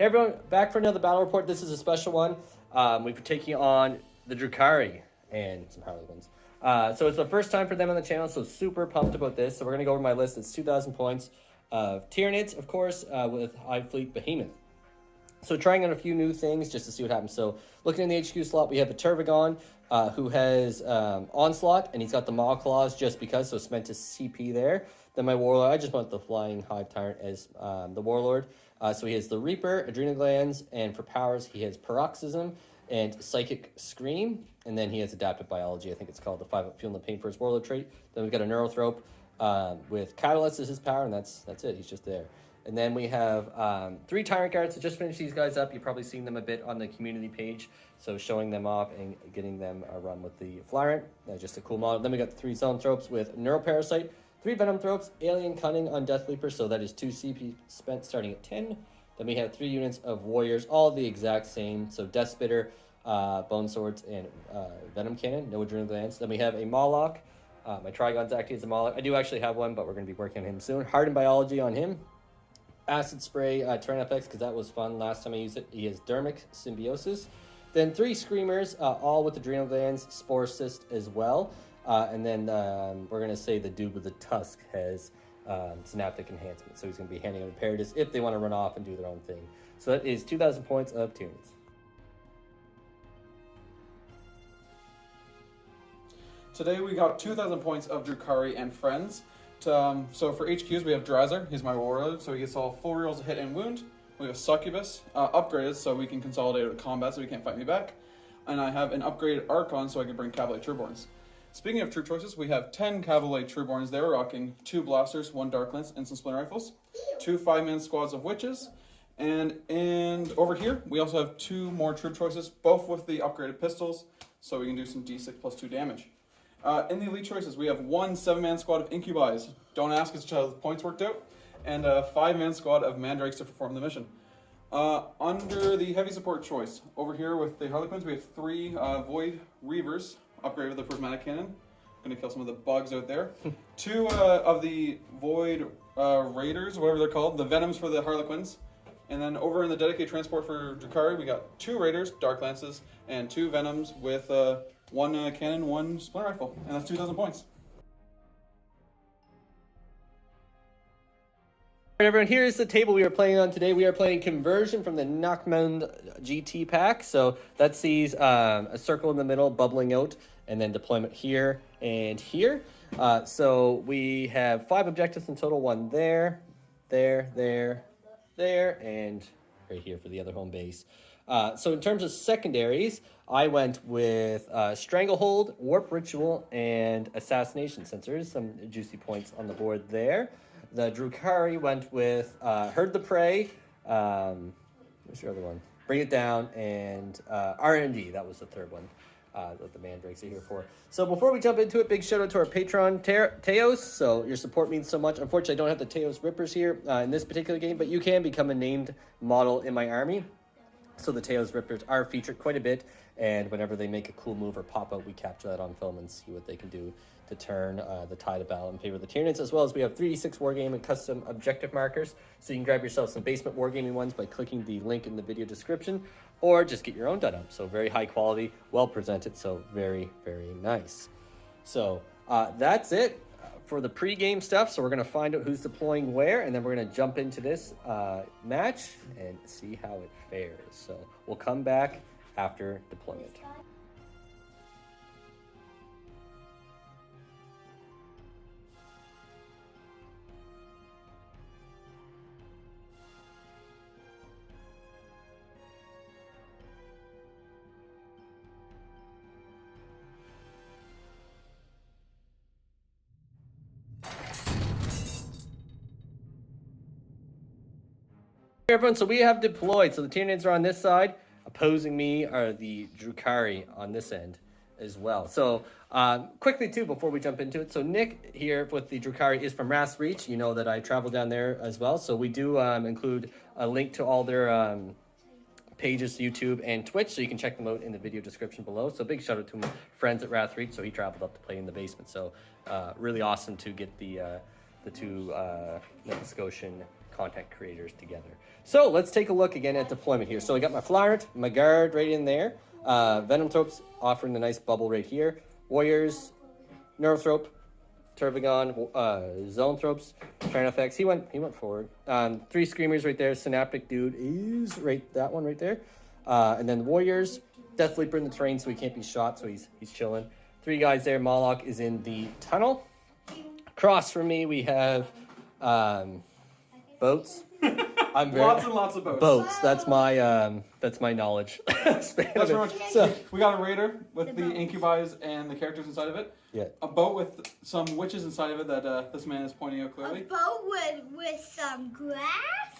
Hey everyone, back for another battle report. This is a special one. We're taking on the Drukhari and some Harlequins. So it's the first time for them on the channel, so super pumped about this. So we're going to go over my list. It's 2,000 points of Tyranids, of course, with Hive Fleet Behemoth. So trying out a few new things just to see what happens. So looking in the HQ slot, we have a Tervigon who has Onslaught, and he's got the Maw Claws just because, so it's meant to CP there. Then my Warlord, I just want the Flying Hive Tyrant as the Warlord. So he has the Reaper, Adrenal Glands, and for powers, he has Paroxysm and Psychic Scream. And then he has Adaptive Biology, I think it's called the 5-up Feeling the Pain for his Warlord trait. Then we've got a Neurothrope with Catalyst as his power, and that's it, he's just there. And then we have 3 Tyrant guards. So just finished these guys up. You've probably seen them a bit on the community page. So showing them off and getting them a run with the Flyrant. That's just a cool model. Then we got 3 Zoanthropes with Neuroparasite, 3 Venomthropes, Alien Cunning on Deathleaper. So that is 2 CP spent starting at 10. Then we have 3 units of Warriors, all the exact same. So Deathspitter, Boneswords, and Venom Cannon. No Adrenal Glands. Then we have a Moloch. My Trigon's acting as a Moloch. I do actually have one, but we're going to be working on him soon. Hardened Biology on him. Acid Spray, Tyrant FX, because that was fun last time I used it. He has Dermic Symbiosis. Then 3 Screamers, all with Adrenal Glands, Spore Cyst as well. And then we're going to say the dude with the tusk has Synaptic Enhancement. So he's going to be handing out Imperatives if they want to run off and do their own thing. So that is 2,000 points of Tyranids. Today we got 2,000 points of Drukhari and friends. So for HQs we have Drazzer, he's my warlord, so he gets all full rerolls of hit and wound. We have Succubus, upgraded so we can consolidate with combat so he can't fight me back. And I have an upgraded Archon so I can bring Cavalry Trueborns. Speaking of troop choices, we have 10 Cavalry Trueborns. They're rocking 2 Blasters, 1 Darklance, and some Splinter Rifles, 2 5-man squads of Witches, and over here we also have 2 more troop choices, both with the upgraded pistols, so we can do some D6 plus 2 damage. In the elite choices, we have 1 7-man squad of Incubis. Don't ask, it's how the points worked out. And a 5-man squad of Mandrakes to perform the mission. Under the heavy support choice, over here with the Harlequins, we have 3 Void Reavers, upgraded with the Prismatic Cannon. Gonna kill some of the bugs out there. 2 of the Void Raiders, whatever they're called, the Venoms for the Harlequins. And then over in the dedicated transport for Drukhari, we got 2 Raiders, Dark Lances, and 2 Venoms with 1 cannon, 1 Splinter Rifle, and that's 2,000 points. Alright everyone, here's the table we are playing on today. We are playing Conversion from the Nachmund GT pack. So that sees a circle in the middle bubbling out, and then deployment here and here. So we have 5 objectives in total, 1 there, there, and right here for the other home base. So in terms of secondaries, I went with Stranglehold, Warp Ritual, and Assassination, since there is some juicy points on the board there. The Drukhari went with Herd the Prey, what's your other one? Bring It Down, and R&D, that was the third one that the Mandrakes are here for. So before we jump into it, big shout out to our Patron, Teos. So your support means so much. Unfortunately, I don't have the Teos Rippers here in this particular game, but you can become a named model in my army. So the Teos Rippers are featured quite a bit, and whenever they make a cool move or pop out, we capture that on film and see what they can do to turn the tide of battle in favor of the Tyranids, as well as we have 3d6 Wargame and custom objective markers, so you can grab yourself some basement Wargaming ones by clicking the link in the video description, or just get your own done up. So very high quality, well presented, so very, very nice. So that's it for the pre-game stuff. So we're going to find out who's deploying where, and then we're going to jump into this match and see how it fares. So we'll come back after deployment. Everyone, so we have deployed. So the Tyranids are on this side. Opposing me are the Drukhari on this end as well. So quickly too, before we jump into it, so Nick here with the Drukhari is from Ras Reach. You know that I travel down there as well. So we do include a link to all their pages, YouTube and Twitch, so you can check them out in the video description below. So big shout out to my friends at Ras Reach. So he traveled up to play in the basement. So really awesome to get the 2 Nova Scotian content creators together. So let's take a look again at deployment here. So I got my Flyrant, my Guard right in there. Venomthropes offering the nice bubble right here. Warriors, Neurothrope, Tervigon, Zoanthropes, Tyranids. He went forward. 3 Screamers right there. Synaptic Dude is that one right there. And then the Warriors, Deathleaper in the terrain, so he can't be shot, so he's chilling. 3 guys there. Moloch is in the tunnel. Across from me we have boats. Lots and lots of boats. Boats. That's my knowledge. That's pretty much. So we got a raider with the incubies and the characters inside of it. Yeah. A boat with some witches inside of it that this man is pointing out clearly. A boat with some grass?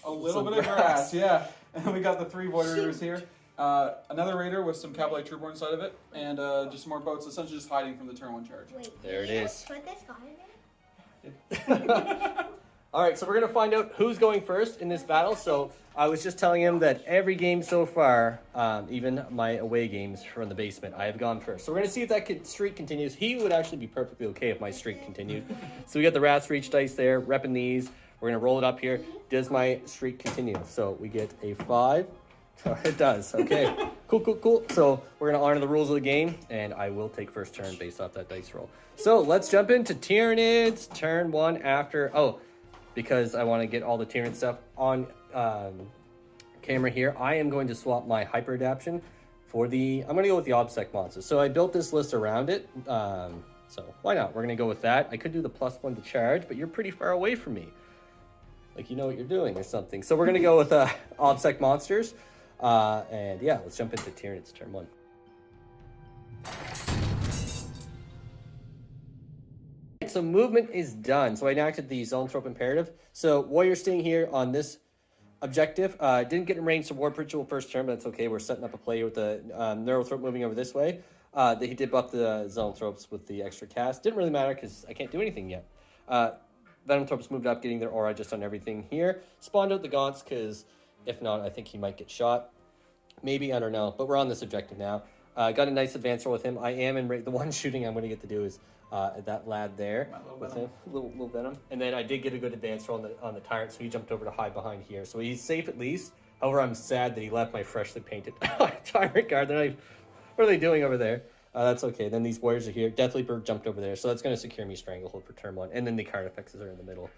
A little bit of grass, yeah. And we got the 3 void raiders here. Another raider with some cavalry trooper inside of it, and just some more boats, essentially just hiding from the turn 1 charge. Wait, there it is. Put this guy in there? All right, so we're going to find out who's going first in this battle. So I was just telling him that every game so far, even my away games from the basement, I have gone first. So we're going to see if that streak continues. He would actually be perfectly okay if my streak continued. So we got the Rats Reach dice there, repping these. We're going to roll it up here. Does my streak continue? So we get a 5. It does. Okay. Cool. So we're going to honor the rules of the game, and I will take first turn based off that dice roll. So let's jump into Tyranids, turn 1 after... because I want to get all the Tyrant stuff on camera here, I am going to swap my Hyper Adaption for I'm going to go with the Obsec monster. So I built this list around it, so why not? We're going to go with that. I could do the +1 to charge, but you're pretty far away from me. Like, you know what you're doing or something. So we're going to go with Obsec monsters, and yeah, let's jump into Tyranids turn 1. So movement is done. So I enacted the Zoanthrope imperative. So Warrior staying here on this objective. Didn't get in range to Warp Ritual first turn, but that's okay. We're setting up a play with the Neurothrope moving over this way. He did buff the Zoanthropes with the extra cast. Didn't really matter because I can't do anything yet. Venomthropes moved up, getting their aura just on everything here. Spawned out the Gaunts because if not, I think he might get shot. Maybe, I don't know. But we're on this objective now. Got a nice advance roll with him. I am in the one shooting I'm going to get to do is that lad there with him, little Venom. And then I did get a good advance roll on the Tyrant, so he jumped over to hide behind here. So he's safe at least. However, I'm sad that he left my freshly painted Tyrant guard. What are they doing over there? That's okay. Then these Warriors are here. Deathleaper jumped over there, so that's going to secure me Stranglehold for turn 1. And then the card effects are in the middle.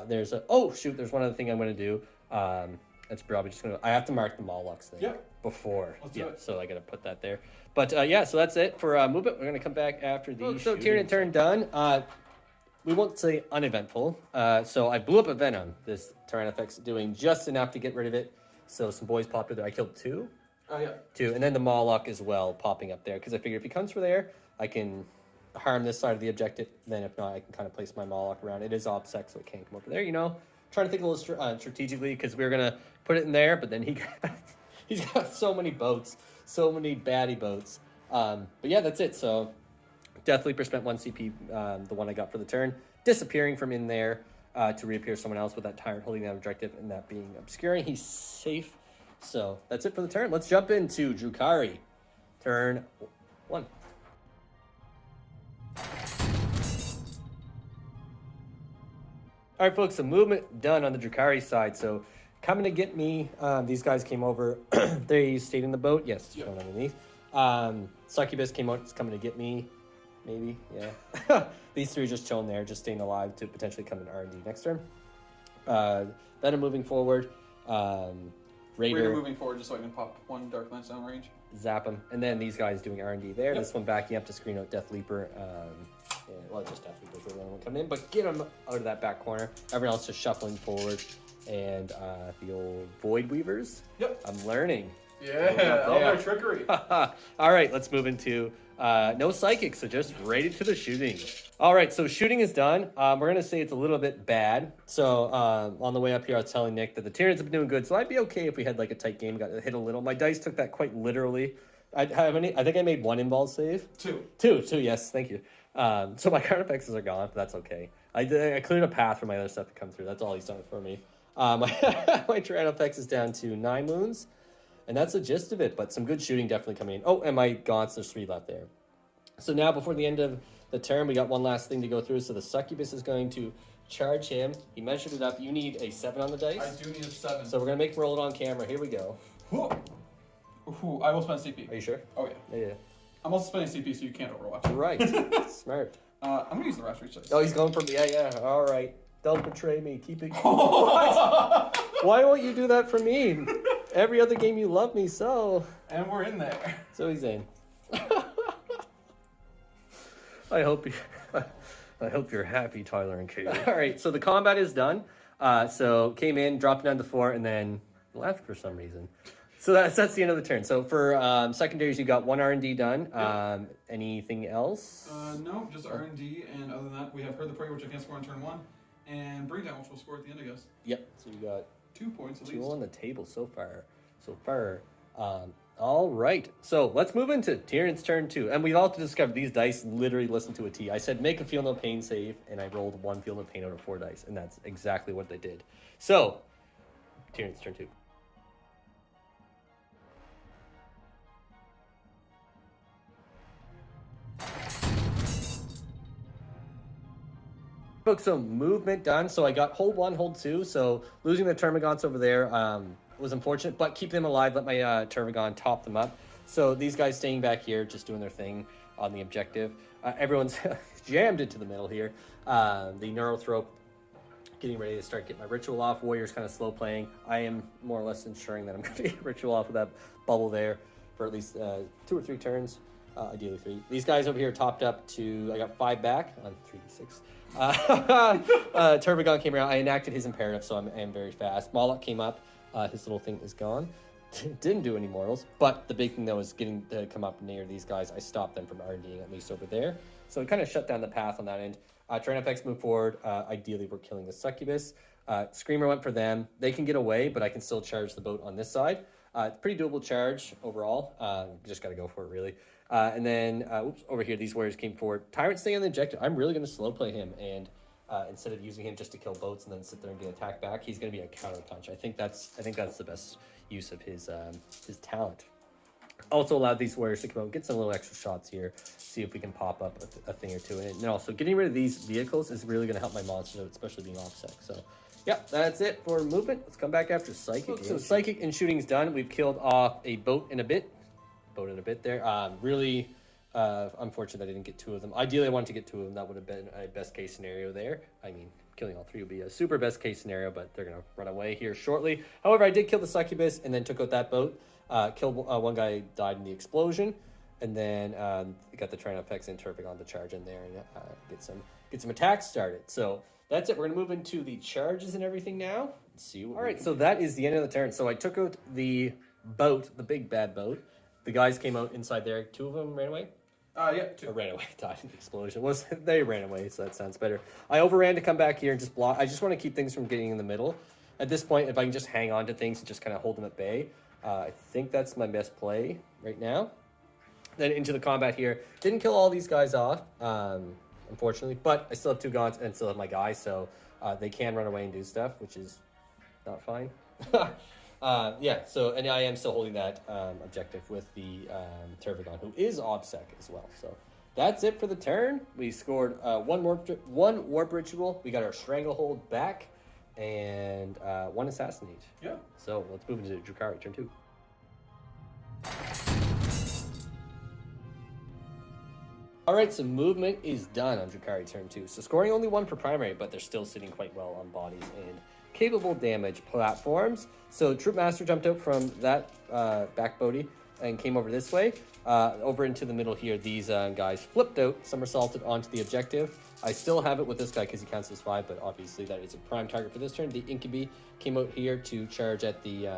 There's one other thing I'm going to do. That's probably just going to... I have to mark the Molochs thing before. Let's do it. So I got to put that there. But so that's it for movement. We're going to come back after the... So Tyranid turn done. We won't say uneventful. So I blew up a Venom. This Tyrannofex doing just enough to get rid of it. So some boys popped in there. I killed 2. Oh, yeah. 2. And then the Moloch as well popping up there. Because I figured if he comes for there, I can harm this side of the objective. Then if not, I can kind of place my Moloch around. It is OBSEC, so it can't come over there, you know. Trying to think a little strategically because we were going to put it in there. But then he's got so many boats. So many baddie boats. But yeah, that's it. So Deathleaper spent 1 CP, the one I got for the turn, disappearing from in there to reappear someone else with that Tyrant holding that objective and that being obscuring. He's safe. So that's it for the turn. Let's jump into Drukhari. Turn 1. All right, folks, so movement done on the Drukhari side. So coming to get me, these guys came over. They stayed in the boat. Yes, yep. Shown underneath. Succubus came out. It's coming to get me. Maybe, yeah. These 3 just chilling there, just staying alive to potentially come in R&D next turn. Venom moving forward. Raider moving forward just so I can pop 1 Dark Lance down range. Zap him. And then these guys doing R&D there. Yep. This one backing up to screen out Deathleaper. Just Deathleaper's really the only one coming in. But get him out of that back corner. Everyone else just shuffling forward. And the old Void Weavers. Yep. I'm learning. Yeah, all their trickery. All right, let's move into no psychics, so just right into the shooting. All right, so shooting is done. We're going to say it's a little bit bad. So on the way up here, I was telling Nick that the Tyranids have been doing good, so I'd be okay if we had like a tight game, got hit a little. My dice took that quite literally. I think I made 1 involved save. 2, yes, thank you. So my card effects are gone, but that's okay. I cleared a path for my other stuff to come through. That's all he's done for me. My Tyrannofex is down to 9 wounds. And that's the gist of it, but some good shooting definitely coming in. Oh, and my Gaunts, there's 3 left there. So now before the end of the turn, we got one last thing to go through. So the Succubus is going to charge him. He measured it up. You need a 7 on the dice. I do need a 7. So we're going to make him roll it on camera. Here we go. Ooh, I will spend CP. Are you sure? Oh, yeah. Yeah. I'm also spending CP, so you can't overwatch. Right. Smart. I'm going to use the Rash Reach dice. Oh, he's going for me. Yeah. All right. Don't betray me. Keep it. What? Why won't you do that for me? Every other game you love me so. And we're in there. So he's in. I hope you're happy, Tyler and Kate. All right, so the combat is done. So came in, dropped down to 4, and then left for some reason. So that's the end of the turn. So for secondaries, you got 1 R&D done. Yep. Anything else? No, just R&D, and other than that, we have Heard the Prey, which I can't score on turn 1, and Bring Down, which we'll score at the end, I guess. Yep. So you got 2 points at 2 least. on the table so far. All right, so let's move into Tyrant's turn 2. And we've also discovered these dice literally listen to a T. I said make a feel no pain save, and I rolled 1 feel no pain out of 4 dice, and that's exactly what they did. So, Tyrant's turn 2. Some movement done, so I got hold 1, hold 2, so losing the Tervigons over there was unfortunate, but keep them alive, let my Tervigon top them up. So these guys staying back here, just doing their thing on the objective. Everyone's jammed into the middle here. The Neurothrope getting ready to start getting my ritual off. Warrior's kind of slow playing. I am more or less ensuring that I'm going to get ritual off of that bubble there for at least 2 or 3 turns, ideally 3. These guys over here topped up to, I got 5 back on 3d6. Tervigon came around. I enacted his imperative, so I am very fast. Moloch came up. His little thing is gone. Didn't do any mortals, but the big thing though is getting to come up near these guys. I stopped them from RDing at least over there, so it kind of shut down the path on that end. Tyranid moved forward. Ideally, we're killing the succubus. Screamer went for them. They can get away, but I can still charge the boat on this side. Pretty doable charge overall. Just got to go for it really. And then over here, these warriors came forward. Tyrant staying on the objective. I'm really going to slow play him, and instead of using him just to kill boats and then sit there and get attacked back, he's going to be a counter punch. I think that's the best use of his talent. Also allowed these warriors to come out and get some little extra shots here, see if we can pop up a thing or two. And also getting rid of these vehicles is really going to help my monsters out, especially being offset. So yeah, that's it for movement. Let's come back after Psychic. So Psychic and shooting's done. We've killed off a boat and a bit there. Really unfortunate that I didn't get 2 of them. Ideally, I wanted to get 2 of them. That would have been a best case scenario there. I mean, killing all 3 would be a super best case scenario, but they're going to run away here shortly. However, I did kill the succubus and then took out that boat. Killed one guy, died in the explosion, and then got the Tyranid and Tervigon to charge in there and get some attacks started. So that's it. We're going to move into the charges and everything now. Let's see. All right, so that is the end of the turn. So I took out the boat, the big bad boat. The guys came out inside there. 2 of them ran away. Yeah, 2. Or ran away, died in the explosion. They ran away, so that sounds better. I overran to come back here and just block. I just want to keep things from getting in the middle. At this point, if I can just hang on to things and just kind of hold them at bay, I think that's my best play right now. Then into the combat here. Didn't kill all these guys off, unfortunately, but I still have 2 gaunts and still have my guys, so they can run away and do stuff, which is not fine. Yeah, so, and I am still holding that objective with the Tervigon, who is OBSEC as well. So that's it for the turn. We scored 1 warp ritual. We got our stranglehold back, and 1 assassinate. Yeah. So let's move into Drukhari turn 2. All right, so movement is done on Drukhari turn 2. So scoring only 1 per primary, but they're still sitting quite well on bodies and capable damage platforms. So Troop Master jumped out from that back body and came over this way. Over into the middle here, these guys flipped out, somersaulted onto the objective. I still have it with this guy because he counts as 5, but obviously that is a prime target for this turn. The Incubi came out here to charge at the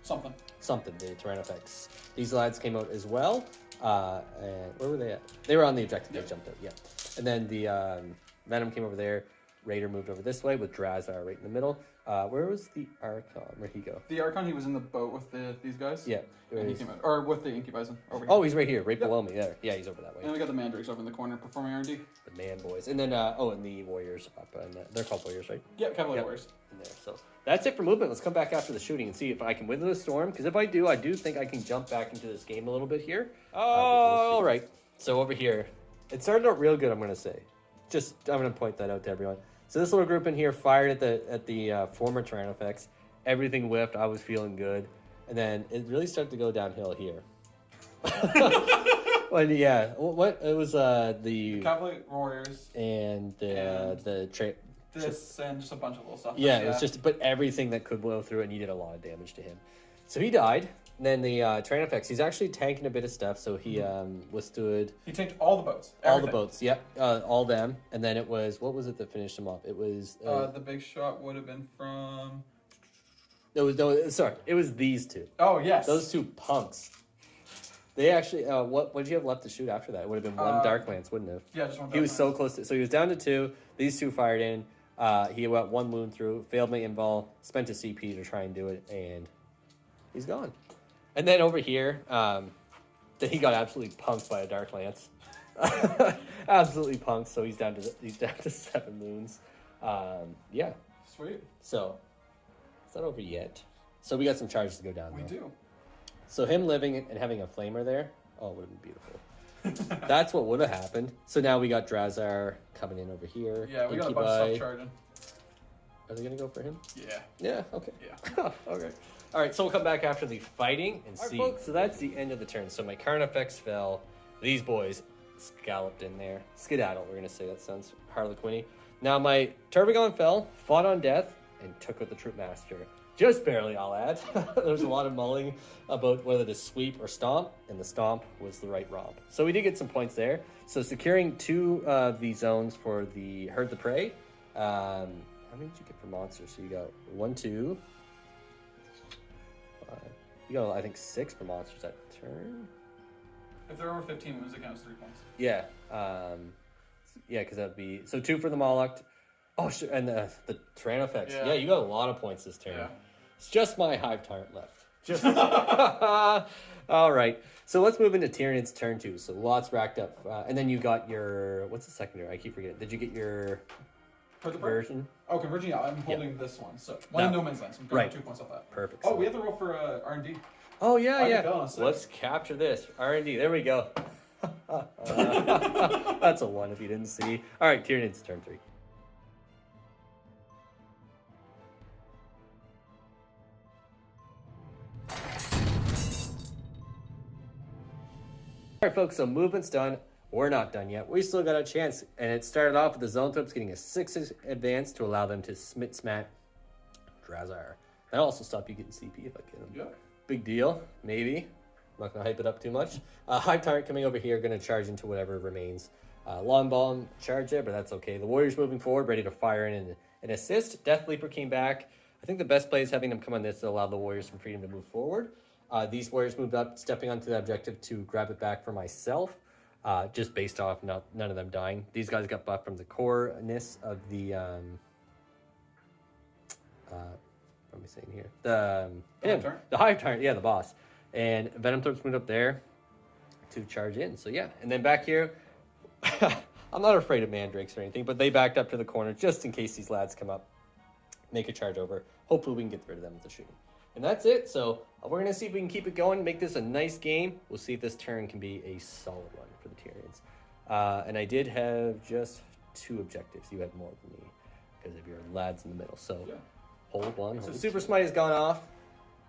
the Tyranid. These lads came out as well. And where were they at? They were on the objective. They jumped out, yeah. And then the Venom came over there. Raider moved over this way with Drazar right in the middle. Where was the Archon? Where'd he go? The Archon, he was in the boat with these guys. Yeah. And he came out, or with the Incubison over here. Oh, he's right here, right below me. There. Yeah, he's over that way. And we got the Mandrakes over in the corner performing R&D. The man boys. And then, and the Warriors up. And they're called Warriors, right? Yeah, Cavalier Warriors. In there. So that's it for movement. Let's come back after the shooting and see if I can weather the storm. Because if I do think I can jump back into this game a little bit here. We'll all right. So over here, it started out real good, I'm going to say. I'm going to point that out to everyone. So this little group in here fired at the former Tyrannofex. Everything whipped. I was feeling good. And then it really started to go downhill here. Well, yeah. What? It was the Cavalry Warriors. And the This and just a bunch of little stuff. Yeah, it was just but everything that could blow through it, and you did a lot of damage to him. So he died. And then the Tyrannofex, he's actually tanking a bit of stuff, so he withstood... He tanked all the boats. All the boats, yep. All them. And then it was... What was it that finished him off? It was... the big shot would have been from... It was these two. Oh, yes. Those two punks. They actually... what did you have left to shoot after that? It would have been one Dark Lance, wouldn't it? Yeah, just one Dark He was Lance. so close to... So he was down to 2. These 2 fired in. He got 1 wound through, failed my invul, spent a CP to try and do it, and he's gone. And then over here, then he got absolutely punked by a Dark Lance. Absolutely punked, so he's down to 7 wounds. Yeah. Sweet. So, it's not over yet. So we got some charges to go down, We do. So him living and having a flamer there, oh, it would have been beautiful. That's what would have happened. So now we got Drazar coming in over here. Yeah, we got a bunch of stuff charging. Are they going to go for him? Yeah. Yeah, okay. Yeah. Okay. All right, so we'll come back after the fighting and see. Folks, so that's the end of the turn. So my Carnifex fell. These boys scalloped in there. Skedaddle, we're going to say. That sounds Harlequin-y. Now my Tervigon fell, fought on death, and took out the Troop Master. Just barely, I'll add. There was a lot of mulling about whether to sweep or stomp, and the stomp was the right romp. So we did get some points there. So securing 2 of the zones for the Herd the Prey. How many did you get for monsters? So you got 1, 2, 5. You got, I think, 6 for monsters that turn. If they're over 15 moves, it counts 3 points. Yeah. Yeah, because that'd be... So 2 for the Moloch. Oh, sure. And the Tyrannofex. Yeah, you got a lot of points this turn. Yeah. It's just my Hive Tyrant left. Just all right. So let's move into Tyranid's turn 2. So lots racked up. And then you got your... What's the secondary? I keep forgetting. Did you get your... Conversion? Oh, conversion, yeah. I'm holding this one. So, one in no man's land. So I'm going 2 points off that. Perfect. Oh, we have to roll for R&D. Oh, yeah, yeah. Let's Let's capture this. R&D. There we go. That's a 1 if you didn't see. All right, Tyranid's turn 3. All right, folks, so movement's done. We're not done yet. We still got a chance. And it started off with the Zoanthropes getting a 6 advance to allow them to smat Drazar. That'll also stop you getting CP if I get them. Yeah. Big deal. Maybe. I'm not going to hype it up too much. Hive Tyrant coming over here, going to charge into whatever remains. Long ball and charge there, but that's okay. The Warriors moving forward, ready to fire in and assist. Deathleaper came back. I think the best play is having them come on this to allow the Warriors some freedom to move forward. These Warriors moved up, stepping onto the objective to grab it back for myself. Just based off none of them dying. These guys got buffed from the core-ness of the what am I saying here? The Hive Tyrant, yeah, the boss. And Venomthropes moved up there to charge in. So yeah, and then back here, I'm not afraid of mandrakes or anything, but they backed up to the corner just in case these lads come up, make a charge over. Hopefully we can get rid of them with the shooting. And that's it. So we're going to see if we can keep it going, make this a nice game. We'll see if this turn can be a solid one for the Tyranids. And I did have just 2 objectives. You had more than me because of your lads in the middle. So yeah. Hold one. So Super Smite has gone off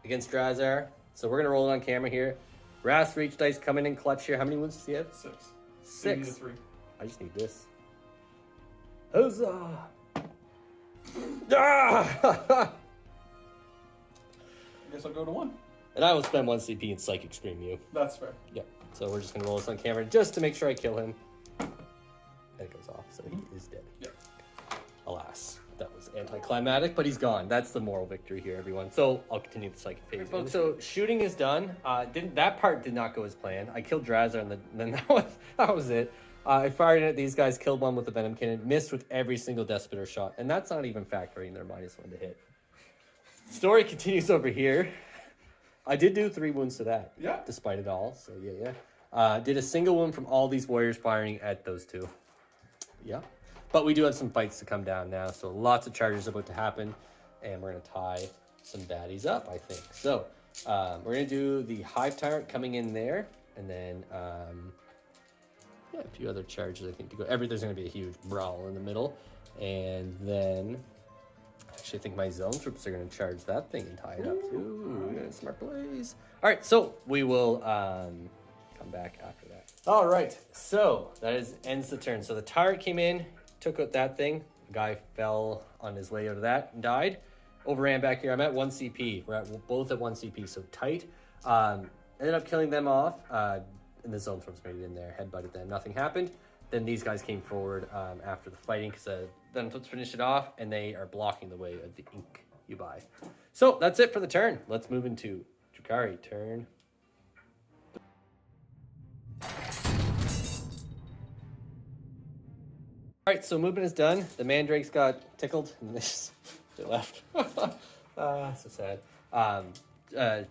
against Drazar. So we're going to roll it on camera here. Wrath Reach dice coming in clutch here. How many wounds does he have? 6. 6. You need 3. I just need this. Huzzah! Ah! I guess I'll go to 1. And I will spend 1 CP in Psychic Scream you. That's fair. Yep. So we're just going to roll this on camera just to make sure I kill him. And it goes off, so he is dead. Yep. Alas, that was anticlimactic, but he's gone. That's the moral victory here, everyone. So I'll continue the Psychic phase. Folks, so shooting is done. That part did not go as planned. I killed Drazar, and then that was it. I fired at these guys, killed one with the Venom Cannon, missed with every single Deathspitter shot, and that's not even factoring their -1 to hit. Story continues over here. I did do 3 wounds to that. Yeah. Despite it all. So yeah. Did a single wound from all these warriors firing at those 2. Yeah. But we do have some fights to come down now. So lots of charges about to happen. And we're going to tie some baddies up, I think. So we're going to do the Hive Tyrant coming in there. And then yeah, a few other charges I think to go. There's going to be a huge brawl in the middle, and then actually I think my Zoanthropes are going to charge that thing and tie it up too. Yeah, smart plays. All right, so we will come back after that. All right, so that ends the turn. So the Tyrant came in, took out that thing. The guy fell on his way out of that and died. Overran back here. I'm at 1 CP. We're both at 1 CP, so tight. Ended up killing them off. And the Zoanthropes made it in there, headbutted them. Nothing happened. Then these guys came forward after the fighting because the Venomthropes finished it off, and they are blocking the way of the ink you buy. So that's it for the turn. Let's move into Drukhari turn. All right, so movement is done. The mandrakes got tickled, and they left. So sad.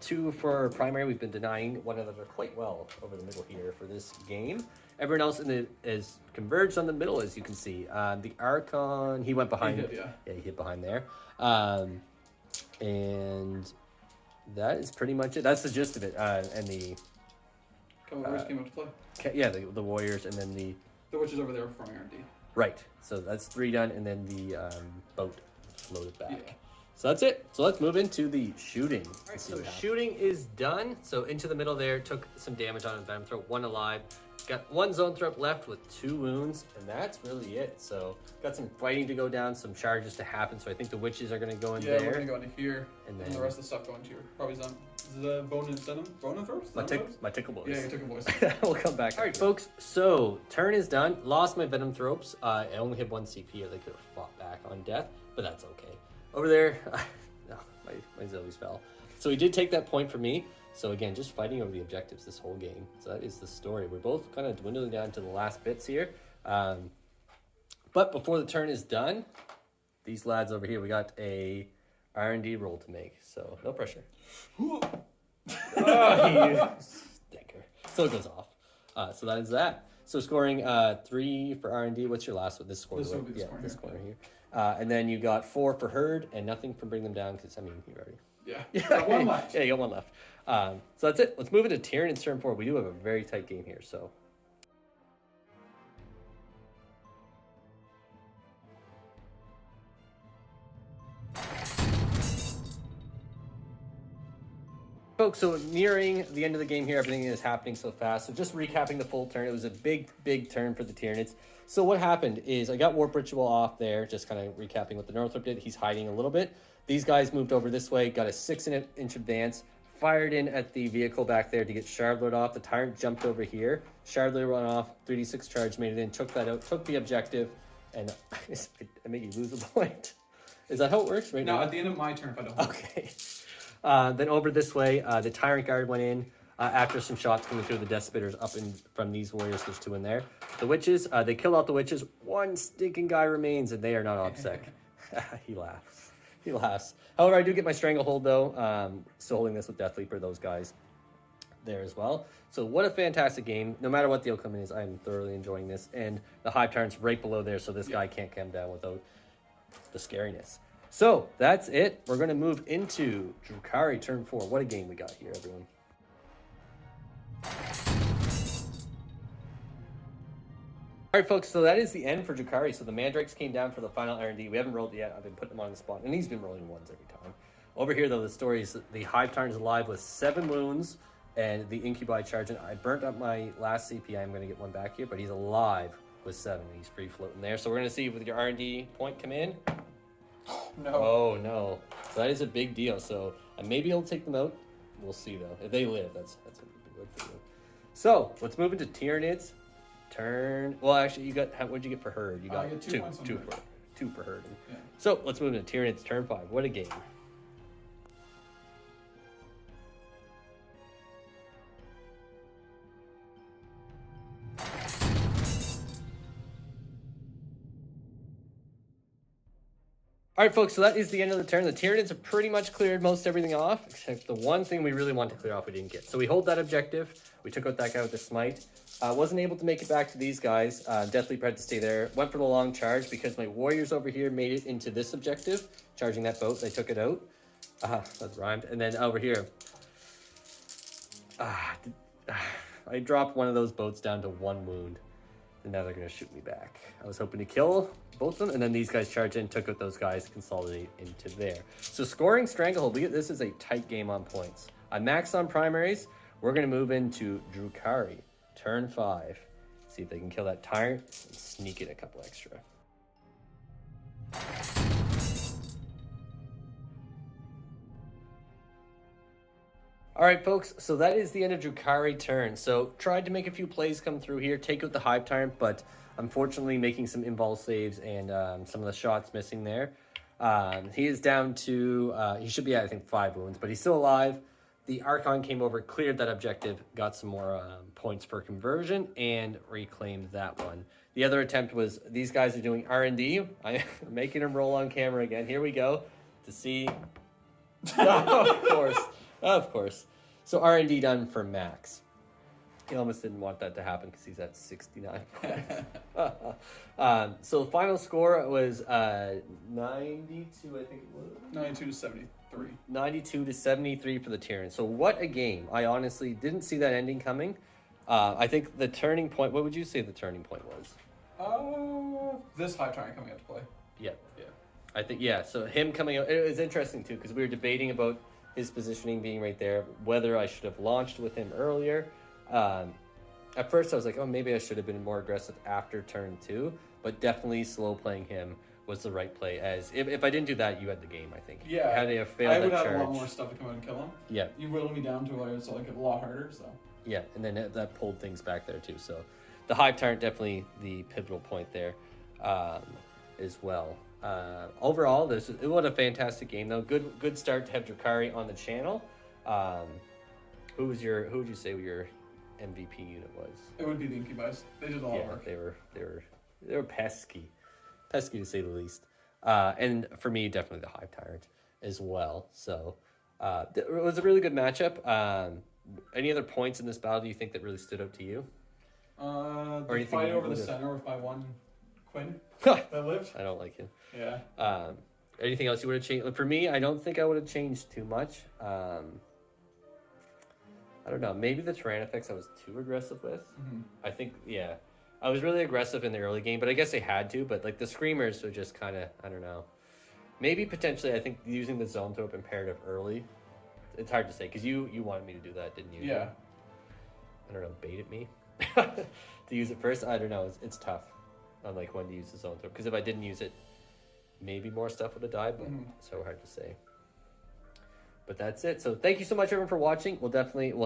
2 for primary. We've been denying one another quite well over the middle here for this game. Everyone else is converged on the middle, as you can see. The Archon, he went behind. He hit behind there. And that is pretty much it. That's the gist of it. And the Warriors came out to play. Yeah, the Warriors, and then the Witches over there performing R&D. Right. So that's 3 done, and then the boat floated back. Yeah. So that's it. So let's move into the shooting. All right, so shooting is done. So into the middle there, took some damage on the Venomthrope, 1 alive. Got 1 Zoanthrope left with 2 wounds, and that's really it. So got some fighting to go down, some charges to happen. So I think the Witches are going to go in there. Yeah, we're going to go into here, and then the rest of the stuff go into here. Probably the Boneswords? My tickle boys. Yeah, your tickle boys. We'll come back. All right, folks. So turn is done. Lost my Venomthropes. I only had 1 CP, or they could have fought back on death, but that's okay. Over there, no, my Zoes fell. So he did take that point for me. So again, just fighting over the objectives this whole game. So that is the story. We're both kind of dwindling down to the last bits here. But before the turn is done, these lads over here, we got a R&D roll to make. So no pressure. Oh, you stinker. So it goes off. So that is that. So scoring 3 for R&D. What's your last one? This score. This will be the score this corner here. And then you got 4 for Herd and nothing from Bring Them Down because, I mean, you already... Yeah, got 1 left. Yeah, you got 1 left. So that's it. Let's move into Tyranids turn 4. We do have a very tight game here, so... Folks, so nearing the end of the game here, everything is happening so fast. So just recapping the full turn, it was a big, big turn for the Tyranids. So what happened is I got Warp Ritual off there, just kind of recapping what the Neurothrope did. He's hiding a little bit. These guys moved over this way, got a 6-inch advance, fired in at the vehicle back there to get Shardlord off. The Tyrant jumped over here. Shardlord went off, 3d6 charge, made it in, took that out, took the objective, and I made you lose a point. Is that how it works right now? No, at the end of my turn if I don't. Okay. Then over this way, the Tyrant Guard went in after some shots coming through the Deathspitters up in from these warriors. There's 2 in there. The Witches, they killed out the Witches. 1 stinking guy remains, and they are not OBSEC. He laughs. He laughs. However, I do get my Stranglehold, though. Still holding this with Deathleaper, those guys there as well. So what a fantastic game. No matter what the outcome is, I'm thoroughly enjoying this. And the Hive Tyrant's right below there, so this guy can't come down without the scariness. So that's it. We're going to move into Drukhari turn 4. What a game we got here, everyone. All right, folks, so that is the end for Drukhari. So the Mandrakes came down for the final R&D. We haven't rolled it yet. I've been putting them on the spot, and he's been rolling 1s every time. Over here, though, the story is the Hive Tyrant is alive with 7 wounds, and the Incubi charging. I burnt up my last CP. I'm going to get 1 back here, but he's alive with 7. He's free floating there. So we're going to see with your R&D point come in. No. Oh, no. So that is a big deal. So I may be able to take them out. We'll see, though. If they live, that's going to be good for you. So let's move into Tyranids. Turn. Well, actually, you got. What did you get for Herd? You got I get 2 for Herd. Yeah. So let's move into Tyranids turn 5. What a game! All right, folks, so that is the end of the turn. The Tyranids have pretty much cleared most everything off, except the one thing we really wanted to clear off we didn't get. So we hold that objective. We took out that guy with the smite. Wasn't able to make it back to these guys. Deathleaper had to stay there. Went for the long charge because my warriors over here made it into this objective. Charging that boat, they took it out. That rhymed. And then over here, I dropped one of those boats down to 1 wound. And now they're going to shoot me back. I was hoping to kill both of them, and then these guys charge in, took out those guys, consolidate into there. So scoring Stranglehold, this is a tight game on points. I maxed on primaries. We're going to move into Drukhari, turn 5. See if they can kill that Tyrant and sneak in a couple extra. All right, folks, so that is the end of Drukhari turn. So tried to make a few plays come through here, take out the Hive Tyrant, but unfortunately making some invul saves and some of the shots missing there. He is down to, he should be at, I think, 5 wounds, but he's still alive. The Archon came over, cleared that objective, got some more points for conversion, and reclaimed that one. The other attempt was, these guys are doing R&D. I'm making him roll on camera again. Here we go to see. Of course. So R&D done for Max. He almost didn't want that to happen because he's at 69 points. So the final score was 92, I think it was. 92 to 73. 92 to 73 for the Tyrant. So what a game. I honestly didn't see that ending coming. I think the turning point, what would you say the turning point was? This Hive Tyrant coming out to play. Yeah. I think, yeah. So him coming out, it was interesting too because we were debating about his positioning being right there, whether I should have launched with him earlier. At first I was like, oh, maybe I should have been more aggressive after turn 2, but definitely slow playing him was the right play. As if I didn't do that, you had the game, I think. Yeah. Had they failed I would that have a lot charge. more stuff to come out and kill him. Yeah. You whittled me down to where it's like a lot harder, so. Yeah, and then that pulled things back there too. So the Hive Tyrant definitely the pivotal point there as well. Overall, it was a fantastic game though. Good start to have Drukhari on the channel. Who would you say your MVP unit was? It would be the Incubus. They did a lot of work. They were pesky to say the least. And for me, definitely the Hive Tyrant as well. So it was a really good matchup. Any other points in this battle do you think that really stood out to you? The fight over the center with my one Quinn that lived. I don't like him. Yeah. Anything else you would have changed? For me, I don't think I would have changed too much. I don't know. Maybe the Tyrannifex I was too aggressive with. Mm-hmm. I think, yeah. I was really aggressive in the early game, but I guess they had to. But like the Screamers were just kind of, I don't know. Maybe potentially, I think using the Zoanthrope imperative early. It's hard to say because you wanted me to do that, didn't you? Yeah. I don't know. Baited me to use it first. I don't know. It's tough on like when to use the Zoanthrope because if I didn't use it, maybe more stuff would have died. But it's so hard to say. But that's it. So thank you so much everyone for watching. We'll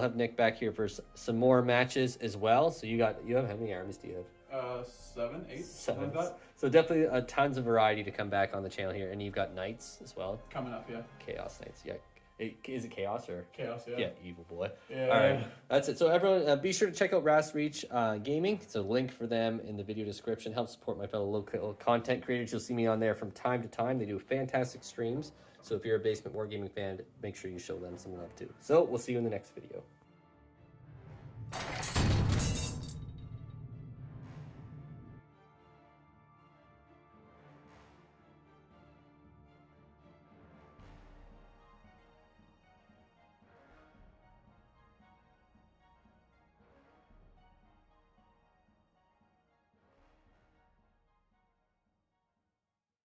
have Nick back here for some more matches as well. So you have how many armies do you have? 7, 8, 7. like that. So definitely tons of variety to come back on the channel here. And you've got Knights as well. Coming up, yeah. Chaos Knights, yeah. Is it Chaos or? Chaos, yeah. Yeah, evil boy. Yeah. All right, that's it. So everyone, be sure to check out Ras Reach Gaming. It's a link for them in the video description. Help support my fellow local content creators. You'll see me on there from time to time. They do fantastic streams. So if you're a Basement Wargaming fan, make sure you show them some love too. So we'll see you in the next video.